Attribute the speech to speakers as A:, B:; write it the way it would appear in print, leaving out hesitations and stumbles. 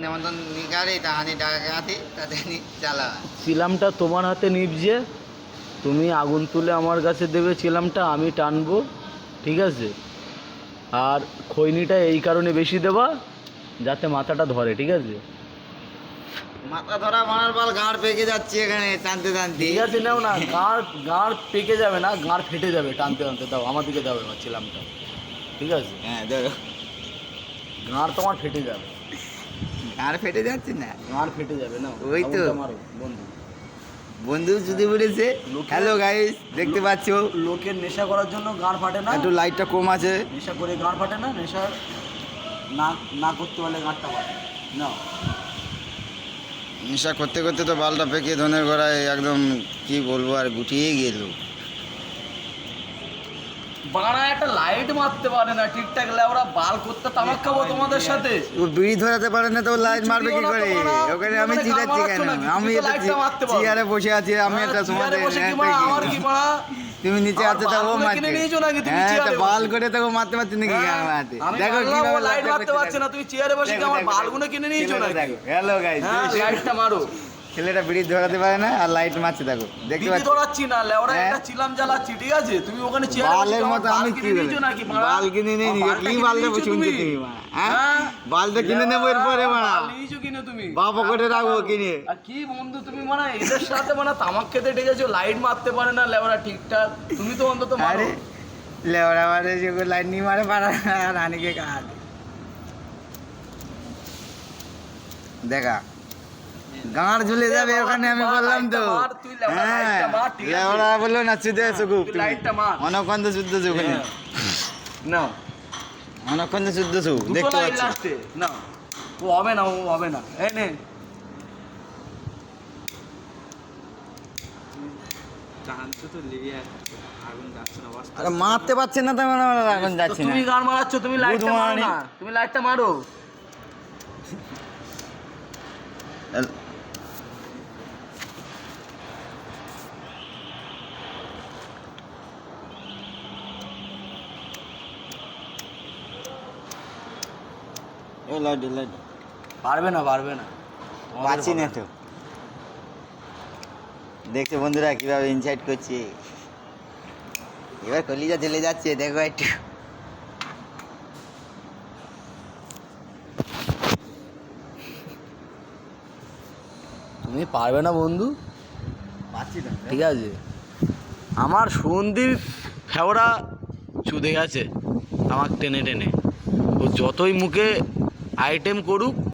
A: নেমন্তন্ন নিকারে তাহানি ডাকাতি তাতে চালা
B: চিলামটা তোমার হাতে নিবছে, তুমি আগুন তুলে আমার কাছে দেবে চিলামটা, আমি টানবো, ঠিক আছে? আর খৈনিটা এই কারণে বেশি দেবা যাতে মাথাটা ধরে, ঠিক আছে?
A: মাথা ধরা মারার পাল গাঁড় পেকে যাচ্ছে এখানে টানতে টানতে।
B: ঠিক আছে, নাও না, গাঁড় পেকে যাবে না, গাঁড় ফেটে যাবে টানতে টানতে। দাও আমার দিকে, দাও এবার চিলামটা, ঠিক আছে?
A: হ্যাঁ ধরো।
B: গাঁড় তোমার ফেটে যাবে।
A: গাঁড় ফেটে যাচ্ছে না,
B: গাঁড় ফেটে যাবে না।
A: ওই তো
B: মারো বন্ধু।
A: বন্ধু যদি বলেছে। হ্যালো গাইস, দেখতে পাচ্ছ
B: লোকের নেশা করার জন্য গাঁড় ফাটে না।
A: একটু লাইটটা কম আছে।
B: নেশা করে গাঁড় ফাটে না, নেশা না না করতে পারলে গাঁড়টা ফাটে না।
A: নেশা করতে করতে তো বালটা পেকে ধনের গড়ায় একদম কি বলবো আর গুটিয়ে গেল।
B: বাড়া একটা লাইট মারতে পারে না ঠিকঠাক, ওরা বাল করতে তামাক খাবো তোমাদের সাথে।
A: ও বিড়ি ধরাতে পারে না তো লাইট মারবে কি করে? ওখানে আমি চিল্লাচ্ছি কেন? আমি চেয়ারে বসে আছি, আমি একটা সময় তুমি নিচে আছো তো ও মারছে। হ্যাঁ বাল করে তো মারতে পারছি নাকি? দেখো কিভাবে
B: লাইট মারতে পারছে না, তুমি চেয়ারে বসে কি আমার বালগুলো কিনে নিয়েছো নাকি?
A: দেখো হ্যালো গাইস,
B: লাইটটা মারো।
A: ছেলেটা বিড়ি ধরাতে পারে না আর লাইট মারছে, দেখো দেখতে পাচ্ছি।
B: ধরাচ্ছি না, লেওরা একটা চিলাম জ্বালাচ্ছি, ঠিক আছে? তুমি ওখানে চেয়ারে
A: বালের মতো আমি কি
B: নাকি?
A: বাল কিনে নেই কি বালটা শুনছি তুমি? হ্যাঁ বালটা কিনে নেবো এরপরে মারা
B: নিয়েছো কিনে তুমি
A: বাবা করে রাখবো কিনে।
B: আর কি বন্ধু তুমি মানে এদের সাথে মানে তামাক খেতে ডেকেছো, লাইট মারতে পারে না লেওরা ঠিকঠাক, তুমি তো অন্তত মারো।
A: আরে লেওরা মারে যেগুলো লাইট নিয়ে মারে পারা রানীকে কাজ দেখা গাঁড় ঝুলে যাবে ওখানে, আমি বললাম তো। হ্যাঁ লেওরা বললো না শুধু সুকুপ অনক্ষণ তো শুদ্ধ চুখ
B: না,
A: অনক্ষণ তো শুদ্ধ চুখ দেখতে পাচ্ছি
B: না। ও হবে না, ও হবে না। এই নে
A: আরে মারতে পারছে না তো এখন যাচ্ছে না।
B: তুমি গান মারাচ্ছ, তুমি লাইটটা মারো না, তুমি লাইটটা মারো।
A: এই লাইট লাইট
B: পারবে না, পারবে না,
A: পাচ্ছি না তো। দেখছো বন্ধুরা কিভাবে ইনসাইড করছে, এবার কলিজা চলে যাচ্ছে, দেখো একটু।
B: তুমি পারবে না বন্ধু,
A: পাচ্ছি না,
B: ঠিক আছে? আমার সন্দীপ ফেওড়া চুদে গেছে আমার টেনে টেনে। ও যতই মুখে আইটেম করুক